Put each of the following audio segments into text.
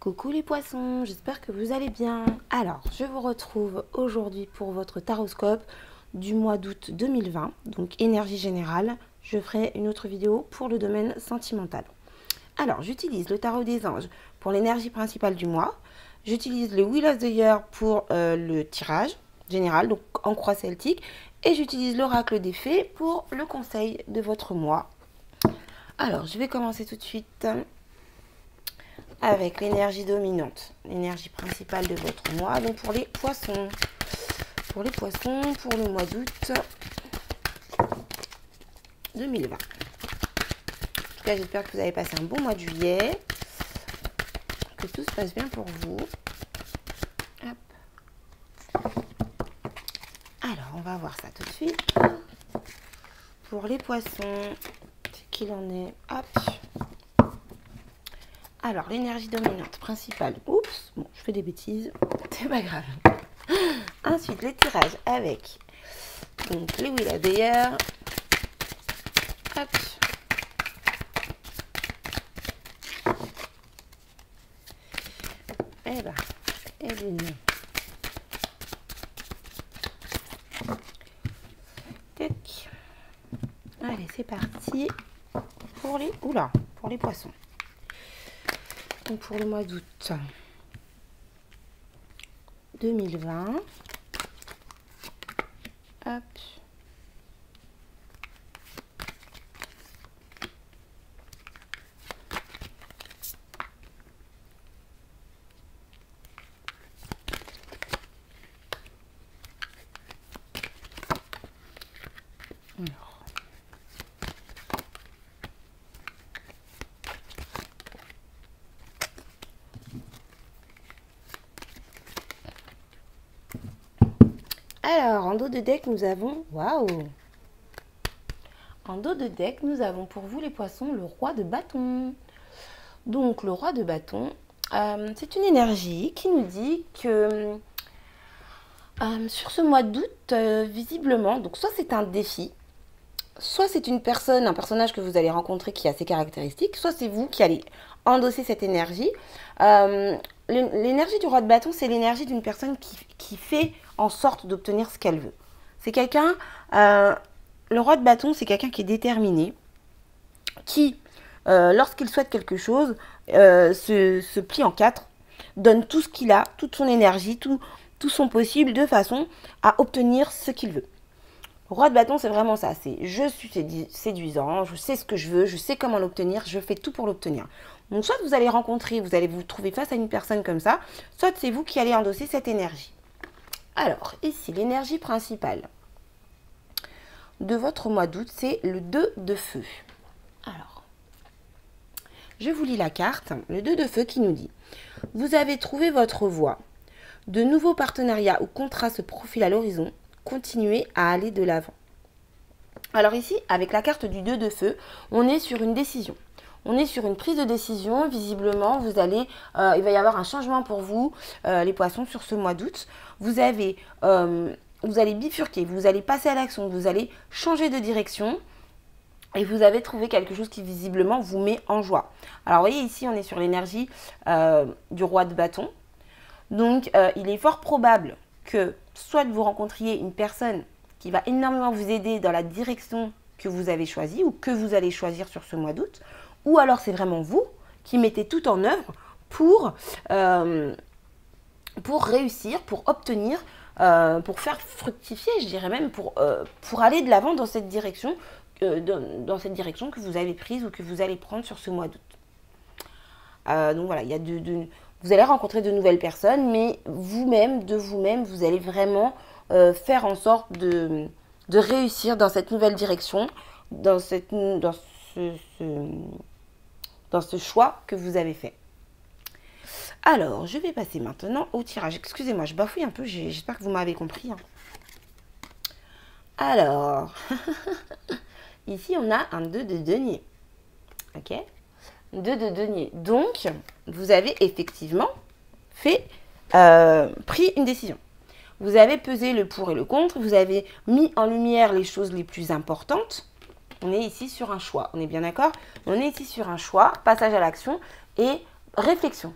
Coucou les poissons, j'espère que vous allez bien. Alors, je vous retrouve aujourd'hui pour votre taroscope du mois d'août 2020, donc énergie générale. Je ferai une autre vidéo pour le domaine sentimental. Alors, j'utilise le tarot des anges pour l'énergie principale du mois. J'utilise le Wheel of the Year pour le tirage général, donc en croix celtique. Et j'utilise l'oracle des fées pour le conseil de votre mois. Alors, je vais commencer tout de suite avec l'énergie dominante, l'énergie principale de votre mois, donc pour les poissons. Pour les poissons, pour le mois d'août 2020. En tout cas, j'espère que vous avez passé un bon mois de juillet, que tout se passe bien pour vous. Hop. Alors, on va voir ça tout de suite. Pour les poissons, c'est qu'il en est. Hop. Alors, l'énergie dominante principale. Oups, bon, je fais des bêtises. C'est pas grave. Ensuite, le tirage avec donc les Wheel of the Year. Hop. Et là, et l'une. Tac. Allez, c'est parti pour les. Oula, pour les poissons. Donc pour le mois d'août 2020. Hop. Alors, en dos de deck, nous avons... Waouh! En dos de deck, nous avons pour vous les poissons le roi de bâton. Donc, le roi de bâton, c'est une énergie qui nous dit que sur ce mois d'août, visiblement, donc soit c'est un défi, soit c'est une personne, un personnage que vous allez rencontrer qui a ses caractéristiques, soit c'est vous qui allez endosser cette énergie. L'énergie du roi de bâton, c'est l'énergie d'une personne qui fait en sorte d'obtenir ce qu'elle veut. C'est quelqu'un, le roi de bâton, c'est quelqu'un qui est déterminé, qui, lorsqu'il souhaite quelque chose, se plie en quatre, donne tout ce qu'il a, toute son énergie, tout son possible, de façon à obtenir ce qu'il veut. Le roi de bâton, c'est vraiment ça, c'est je suis séduisant, je sais ce que je veux, je sais comment l'obtenir, je fais tout pour l'obtenir. Donc soit vous allez rencontrer, vous allez vous trouver face à une personne comme ça, soit c'est vous qui allez endosser cette énergie. Alors, ici, l'énergie principale de votre mois d'août, c'est le 2 de feu. Alors, je vous lis la carte, le 2 de feu qui nous dit « Vous avez trouvé votre voie. De nouveaux partenariats ou contrats se profilent à l'horizon. Continuez à aller de l'avant. » Alors ici, avec la carte du 2 de feu, on est sur une décision. On est sur une prise de décision. Visiblement, il va y avoir un changement pour vous, les poissons, sur ce mois d'août. Vous allez bifurquer, vous allez passer à l'action, vous allez changer de direction. Et vous avez trouvé quelque chose qui, visiblement, vous met en joie. Alors, vous voyez, ici, on est sur l'énergie du roi de bâton. Donc, il est fort probable que soit vous rencontriez une personne qui va énormément vous aider dans la direction que vous avez choisie ou que vous allez choisir sur ce mois d'août. Ou alors, c'est vraiment vous qui mettez tout en œuvre pour réussir, pour obtenir, pour faire fructifier, je dirais même, pour aller de l'avant dans cette direction, que vous avez prise ou que vous allez prendre sur ce mois d'août. Donc voilà, il y a vous allez rencontrer de nouvelles personnes, mais vous-même, vous allez vraiment faire en sorte de réussir dans cette nouvelle direction, dans ce choix que vous avez fait. Alors, je vais passer maintenant au tirage. Excusez-moi, je bafouille un peu, j'espère que vous m'avez compris. Alors, ici on a un 2 de denier. Ok, 2 de denier. Donc, vous avez effectivement pris une décision. Vous avez pesé le pour et le contre, vous avez mis en lumière les choses les plus importantes. On est ici sur un choix, on est bien d'accord? On est ici sur un choix, passage à l'action et réflexion.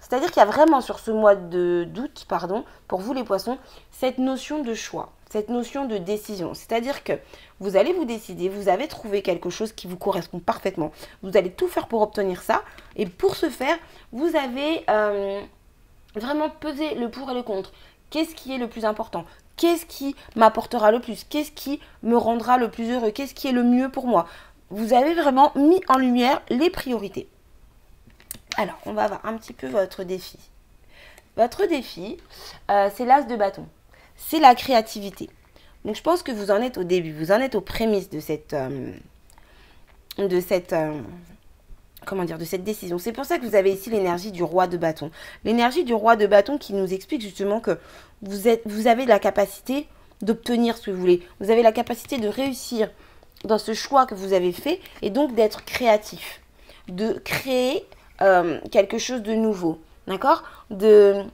C'est-à-dire qu'il y a vraiment sur ce mois d'août, pardon, pour vous les poissons, cette notion de choix, cette notion de décision. C'est-à-dire que vous allez vous décider, vous avez trouvé quelque chose qui vous correspond parfaitement. Vous allez tout faire pour obtenir ça. Et pour ce faire, vous avez vraiment pesé le pour et le contre. Qu'est-ce qui est le plus important? Qu'est-ce qui m'apportera le plus? Qu'est-ce qui me rendra le plus heureux? Qu'est-ce qui est le mieux pour moi? Vous avez vraiment mis en lumière les priorités. Alors, on va voir un petit peu votre défi. Votre défi, c'est l'as de bâton. C'est la créativité. Donc, je pense que vous en êtes au début. Vous en êtes aux prémices de cette décision. C'est pour ça que vous avez ici l'énergie du roi de bâton. L'énergie du roi de bâton qui nous explique justement que vous avez la capacité d'obtenir ce que vous voulez. Vous avez la capacité de réussir dans ce choix que vous avez fait et donc d'être créatif, de créer quelque chose de nouveau, d'accord, de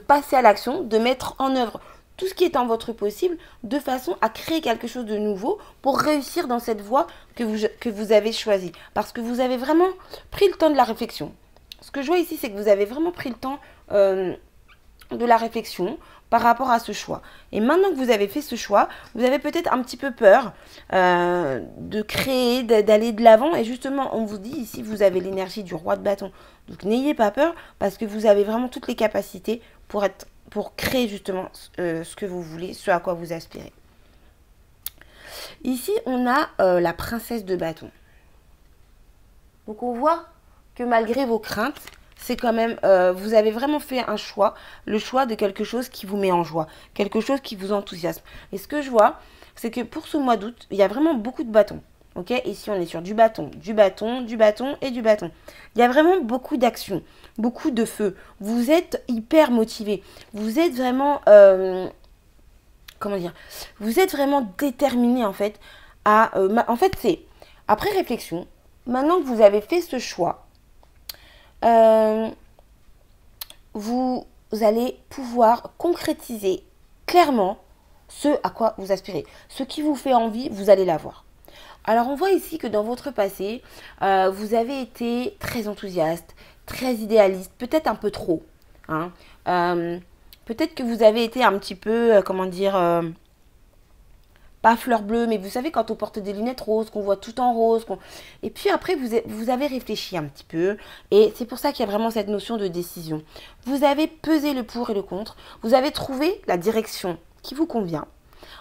passer à l'action, de mettre en œuvre tout ce qui est en votre possible de façon à créer quelque chose de nouveau pour réussir dans cette voie que vous avez choisie. Parce que vous avez vraiment pris le temps de la réflexion. Ce que je vois ici, c'est que vous avez vraiment pris le temps de la réflexion par rapport à ce choix. Et maintenant que vous avez fait ce choix, vous avez peut-être un petit peu peur de créer, d'aller de l'avant. Et justement, on vous dit ici, vous avez l'énergie du roi de bâton. Donc n'ayez pas peur parce que vous avez vraiment toutes les capacités pour créer justement ce que vous voulez, ce à quoi vous aspirez. Ici, on a la princesse de bâton. Donc on voit que malgré vos craintes, c'est quand même, vous avez vraiment fait un choix, le choix de quelque chose qui vous met en joie, quelque chose qui vous enthousiasme. Et ce que je vois, c'est que pour ce mois d'août, il y a vraiment beaucoup de bâtons. Ok, ici on est sur du bâton, du bâton, du bâton et du bâton. Il y a vraiment beaucoup d'actions, beaucoup de feu. Vous êtes hyper motivé. Vous êtes vraiment, comment dire, vous êtes vraiment déterminé en fait en fait c'est, après réflexion, maintenant que vous avez fait ce choix, vous allez pouvoir concrétiser clairement ce à quoi vous aspirez. Ce qui vous fait envie, vous allez l'avoir. Alors on voit ici que dans votre passé, vous avez été très enthousiaste, très idéaliste, peut-être un peu trop. Hein. Peut-être que vous avez été un petit peu, comment dire, pas fleur bleue, mais vous savez quand on porte des lunettes roses, qu'on voit tout en rose. Et puis après, vous avez réfléchi un petit peu. Et c'est pour ça qu'il y a vraiment cette notion de décision. Vous avez pesé le pour et le contre. Vous avez trouvé la direction qui vous convient.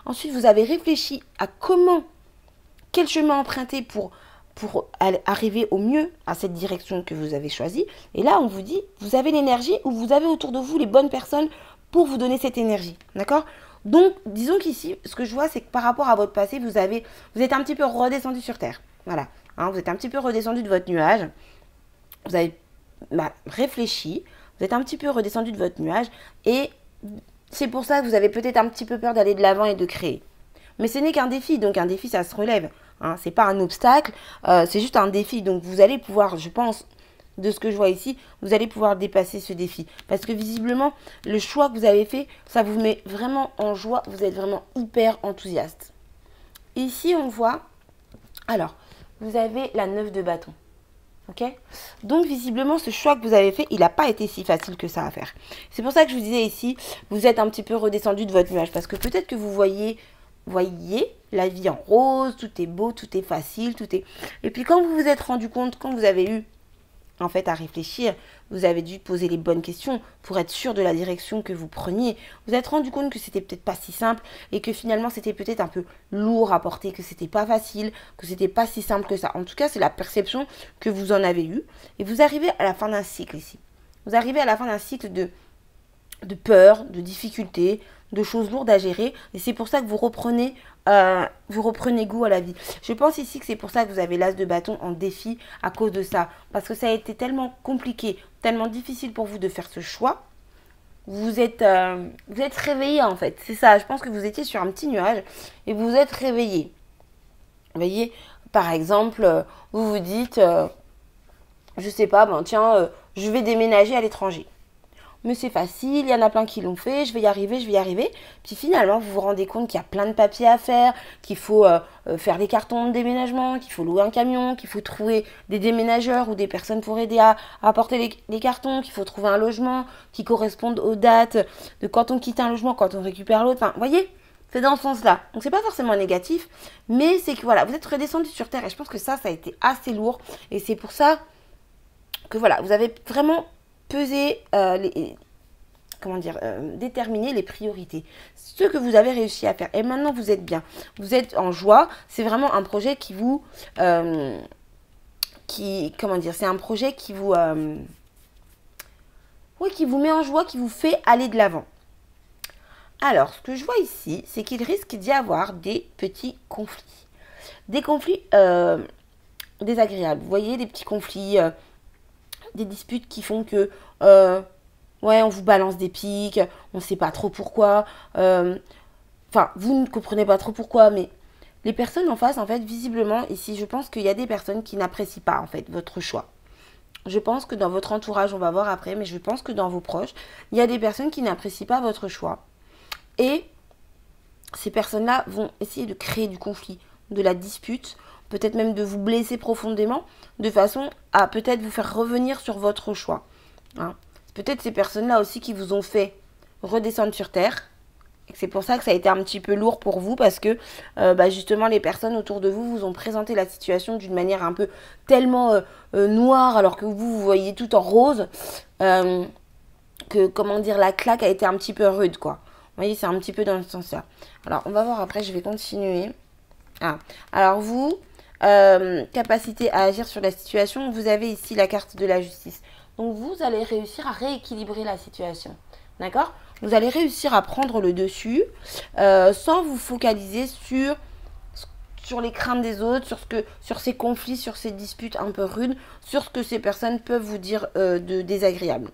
Ensuite, vous avez réfléchi à quel chemin emprunter pour arriver au mieux à cette direction que vous avez choisie. Et là, on vous dit, vous avez l'énergie ou vous avez autour de vous les bonnes personnes pour vous donner cette énergie. D'accord ? Donc, disons qu'ici, ce que je vois, c'est que par rapport à votre passé, vous êtes un petit peu redescendu sur Terre. Voilà. Hein, vous êtes un petit peu redescendu de votre nuage. Vous avez réfléchi. Vous êtes un petit peu redescendu de votre nuage. Et c'est pour ça que vous avez peut-être un petit peu peur d'aller de l'avant et de créer. Mais ce n'est qu'un défi. Donc, un défi, ça se relève. Hein, c'est pas un obstacle. C'est juste un défi. Donc, vous allez pouvoir, je pense, de ce que je vois ici, vous allez pouvoir dépasser ce défi. Parce que visiblement, le choix que vous avez fait, ça vous met vraiment en joie. Vous êtes vraiment hyper enthousiaste. Ici, on voit, alors, vous avez la 9 de bâton. Ok ? Donc, visiblement, ce choix que vous avez fait, il n'a pas été si facile que ça à faire. C'est pour ça que je vous disais ici, vous êtes un petit peu redescendu de votre nuage. Parce que peut-être que vous voyez la vie en rose, tout est beau, tout est facile, tout est... Et puis, quand vous vous êtes rendu compte, quand vous avez eu en fait à réfléchir, vous avez dû poser les bonnes questions pour être sûr de la direction que vous preniez. Vous êtes rendu compte que c'était peut-être pas si simple et que finalement c'était peut-être un peu lourd à porter, que c'était pas facile, que c'était pas si simple que ça. En tout cas, c'est la perception que vous en avez eue. Et vous arrivez à la fin d'un cycle ici. Vous arrivez à la fin d'un cycle de peur, de difficultés, de choses lourdes à gérer. Et c'est pour ça que vous reprenez goût à la vie. Je pense ici que c'est pour ça que vous avez l'as de bâton en défi à cause de ça. Parce que ça a été tellement compliqué, tellement difficile pour vous de faire ce choix. Vous êtes réveillé en fait. C'est ça, je pense que vous étiez sur un petit nuage et vous vous êtes réveillé. Vous voyez, par exemple, vous vous dites, je sais pas, je vais déménager à l'étranger. mais c'est facile, il y en a plein qui l'ont fait, je vais y arriver, je vais y arriver. Puis finalement, vous vous rendez compte qu'il y a plein de papiers à faire, qu'il faut faire des cartons de déménagement, qu'il faut louer un camion, qu'il faut trouver des déménageurs ou des personnes pour aider à apporter les cartons, qu'il faut trouver un logement qui corresponde aux dates de quand on quitte un logement, quand on récupère l'autre. Enfin, vous voyez, c'est dans ce sens-là. Donc, c'est pas forcément négatif, mais c'est que voilà, vous êtes redescendu sur Terre et je pense que ça a été assez lourd. Et c'est pour ça que voilà, vous avez vraiment pesé déterminer les priorités. Ce que vous avez réussi à faire. Et maintenant, vous êtes bien. Vous êtes en joie. C'est vraiment un projet qui vous... c'est un projet qui vous... qui vous met en joie, qui vous fait aller de l'avant. Alors, ce que je vois ici, c'est qu'il risque d'y avoir des petits conflits. Des conflits désagréables. Vous voyez, des petits conflits, des disputes qui font que... on vous balance des pics, on ne sait pas trop pourquoi. Vous ne comprenez pas trop pourquoi, mais les personnes en face, en fait, visiblement, ici, je pense qu'il y a des personnes qui n'apprécient pas, en fait, votre choix. Je pense que dans votre entourage, on va voir après, mais je pense que dans vos proches, il y a des personnes qui n'apprécient pas votre choix. Et ces personnes-là vont essayer de créer du conflit, de la dispute, peut-être même de vous blesser profondément, de façon à peut-être vous faire revenir sur votre choix. Hein. Peut-être ces personnes-là aussi qui vous ont fait redescendre sur Terre. Et c'est pour ça que ça a été un petit peu lourd pour vous parce que justement les personnes autour de vous vous ont présenté la situation d'une manière un peu tellement noire alors que vous voyez tout en rose que la claque a été un petit peu rude quoi. Vous voyez, c'est un petit peu dans ce sens-là. Alors, on va voir après, je vais continuer. Alors vous, capacité à agir sur la situation, vous avez ici la carte de la justice. Donc vous allez réussir à rééquilibrer la situation. D'accord? Vous allez réussir à prendre le dessus sans vous focaliser sur les craintes des autres, sur ces conflits, sur ces disputes un peu rudes, sur ce que ces personnes peuvent vous dire de désagréable.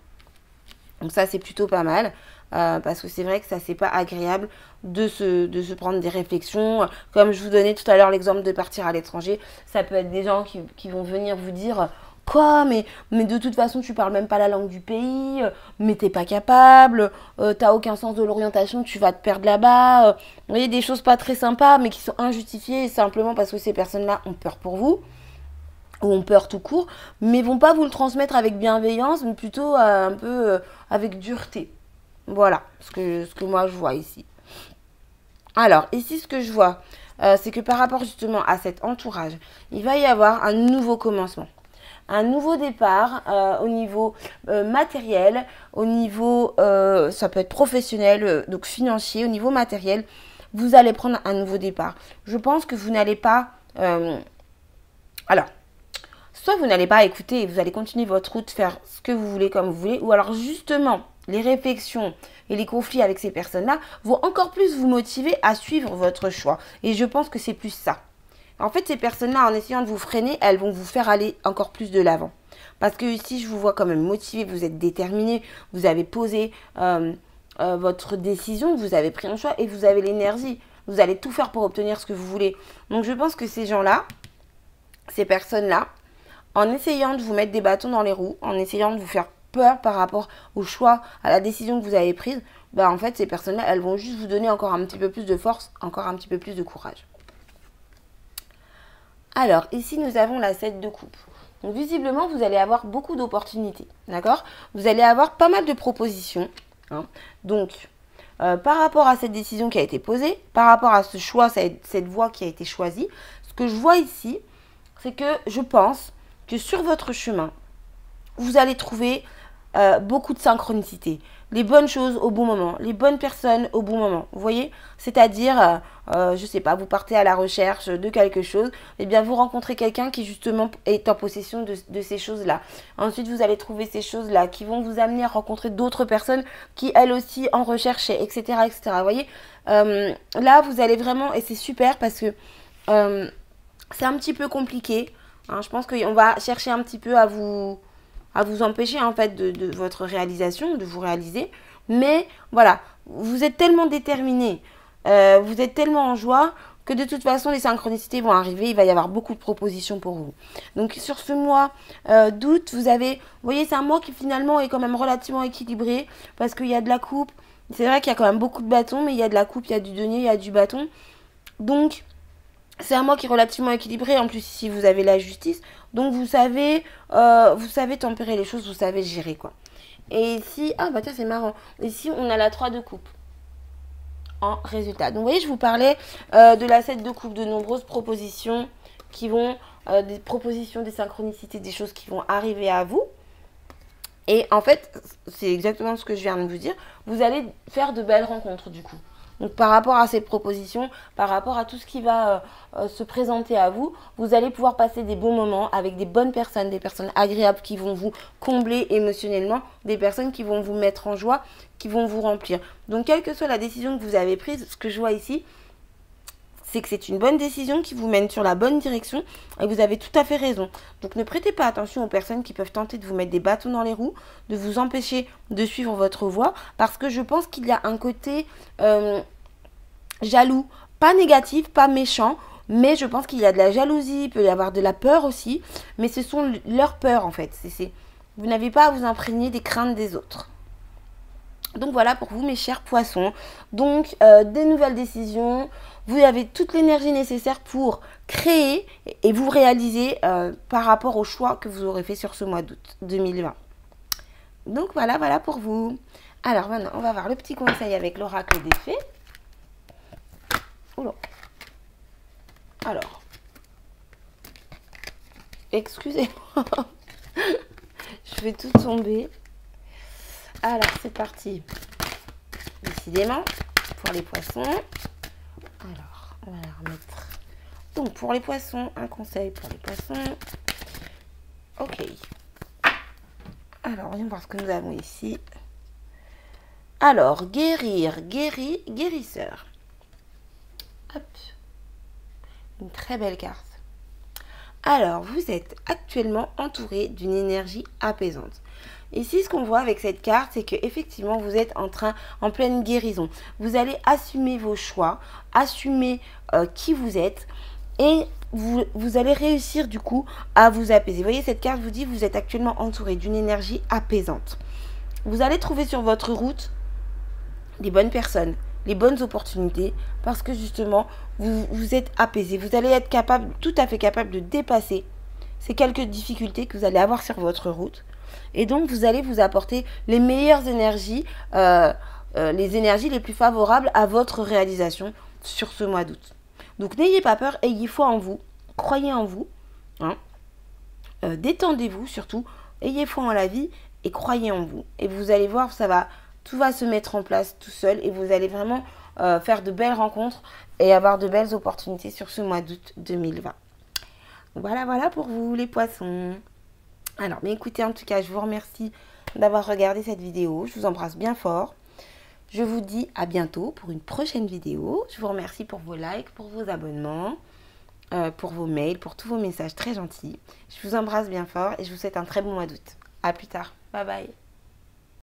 Donc ça, c'est plutôt pas mal. Parce que c'est vrai que ça, c'est pas agréable de se prendre des réflexions. Comme je vous donnais tout à l'heure l'exemple de partir à l'étranger, ça peut être des gens qui vont venir vous dire quoi, mais de toute façon, tu parles même pas la langue du pays, mais t'es pas capable, t'as aucun sens de l'orientation, tu vas te perdre là-bas. Vous voyez, des choses pas très sympas, mais qui sont injustifiées simplement parce que ces personnes-là ont peur pour vous. Ou ont peur tout court, mais vont pas vous le transmettre avec bienveillance, mais plutôt un peu avec dureté. Voilà ce que moi je vois ici. Alors, ici, ce que je vois, c'est que par rapport justement à cet entourage, il va y avoir un nouveau commencement. Un nouveau départ au niveau matériel, au niveau, ça peut être professionnel, donc financier, au niveau matériel. Vous allez prendre un nouveau départ. Je pense que vous n'allez pas... soit vous n'allez pas écouter et vous allez continuer votre route, faire ce que vous voulez comme vous voulez, ou alors justement, les réflexions et les conflits avec ces personnes-là vont encore plus vous motiver à suivre votre choix. Et je pense que c'est plus ça. En fait, ces personnes-là, en essayant de vous freiner, elles vont vous faire aller encore plus de l'avant. Parce que ici, je vous vois quand même motivé, vous êtes déterminé, vous avez posé votre décision, vous avez pris un choix et vous avez l'énergie. Vous allez tout faire pour obtenir ce que vous voulez. Donc, je pense que ces gens-là, ces personnes-là, en essayant de vous mettre des bâtons dans les roues, en essayant de vous faire peur par rapport au choix, à la décision que vous avez prise, en fait, ces personnes-là, elles vont juste vous donner encore un petit peu plus de force, encore un petit peu plus de courage. Alors, ici, nous avons la 7 de coupe. Donc, visiblement, vous allez avoir beaucoup d'opportunités, d'accord? Vous allez avoir pas mal de propositions. Hein. Donc, par rapport à cette décision qui a été posée, par rapport à ce choix, cette voie qui a été choisie, ce que je vois ici, c'est que je pense que sur votre chemin, vous allez trouver beaucoup de synchronicité. Les bonnes choses au bon moment, les bonnes personnes au bon moment. Vous voyez? C'est-à-dire, je sais pas, vous partez à la recherche de quelque chose, et bien vous rencontrez quelqu'un qui justement est en possession de ces choses-là. Ensuite, vous allez trouver ces choses-là qui vont vous amener à rencontrer d'autres personnes qui elles aussi en recherchaient, etc. etc. Vous voyez? Là, vous allez vraiment, et c'est super parce que c'est un petit peu compliqué. Hein, je pense qu'on va chercher un petit peu à vous empêcher en fait de votre réalisation, de vous réaliser. Mais voilà, vous êtes tellement déterminé, vous êtes tellement en joie que de toute façon, les synchronicités vont arriver. Il va y avoir beaucoup de propositions pour vous. Donc, sur ce mois d'août, vous voyez, c'est un mois qui finalement est quand même relativement équilibré parce qu'il y a de la coupe. C'est vrai qu'il y a quand même beaucoup de bâtons, mais il y a de la coupe, il y a du denier, il y a du bâton. Donc, c'est un mois qui est relativement équilibré. En plus, ici, vous avez la justice. Donc, vous savez tempérer les choses, vous savez gérer, quoi. Et ici, ah bah tiens, c'est marrant. Ici, on a la 3 de coupe en résultat. Donc, vous voyez, je vous parlais de la 7 de coupe, de nombreuses propositions qui vont, des propositions, des synchronicités, des choses qui vont arriver à vous. Et en fait, c'est exactement ce que je viens de vous dire. Vous allez faire de belles rencontres, du coup. Donc, par rapport à ces propositions, par rapport à tout ce qui va se présenter à vous, vous allez pouvoir passer des bons moments avec des bonnes personnes, des personnes agréables qui vont vous combler émotionnellement, des personnes qui vont vous mettre en joie, qui vont vous remplir. Donc, quelle que soit la décision que vous avez prise, ce que je vois ici, c'est que c'est une bonne décision qui vous mène sur la bonne direction et vous avez tout à fait raison. Donc ne prêtez pas attention aux personnes qui peuvent tenter de vous mettre des bâtons dans les roues, de vous empêcher de suivre votre voie, parce que je pense qu'il y a un côté jaloux, pas négatif, pas méchant, mais je pense qu'il y a de la jalousie, il peut y avoir de la peur aussi, mais ce sont leurs peurs en fait. Vous n'avez pas à vous imprégner des craintes des autres. Donc voilà pour vous mes chers poissons. Donc des nouvelles décisions, vous avez toute l'énergie nécessaire pour créer et vous réaliser par rapport au choix que vous aurez fait sur ce mois d'août 2020. Donc voilà pour vous. Alors maintenant on va voir le petit conseil avec l'oracle des fées. Oula. Alors, excusez-moi, je vais tout tomber. Alors, c'est parti. Décidément, pour les poissons. Alors, on va la remettre. Donc, pour les poissons, un conseil pour les poissons. Ok. Alors, voyons voir ce que nous avons ici. Alors, guérir, guérisseur. Hop. Une très belle carte. Alors, vous êtes actuellement entouré d'une énergie apaisante. Ici, ce qu'on voit avec cette carte, c'est qu'effectivement, vous êtes en pleine guérison. Vous allez assumer vos choix, assumer qui vous êtes et vous allez réussir du coup à vous apaiser. Vous voyez, cette carte vous dit que vous êtes actuellement entouré d'une énergie apaisante. Vous allez trouver sur votre route les bonnes personnes, les bonnes opportunités parce que justement, vous êtes apaisé. Vous allez être tout à fait capable de dépasser ces quelques difficultés que vous allez avoir sur votre route. Et donc, vous allez vous apporter les meilleures énergies, les énergies les plus favorables à votre réalisation sur ce mois d'août. Donc, n'ayez pas peur, ayez foi en vous, croyez en vous, hein. Détendez-vous surtout, ayez foi en la vie et croyez en vous. Et vous allez voir, tout va se mettre en place tout seul et vous allez vraiment faire de belles rencontres et avoir de belles opportunités sur ce mois d'août 2020. Voilà pour vous les poissons. Alors, mais écoutez, en tout cas, je vous remercie d'avoir regardé cette vidéo. Je vous embrasse bien fort. Je vous dis à bientôt pour une prochaine vidéo. Je vous remercie pour vos likes, pour vos abonnements, pour vos mails, pour tous vos messages très gentils. Je vous embrasse bien fort et je vous souhaite un très bon mois d'août. À plus tard. Bye bye.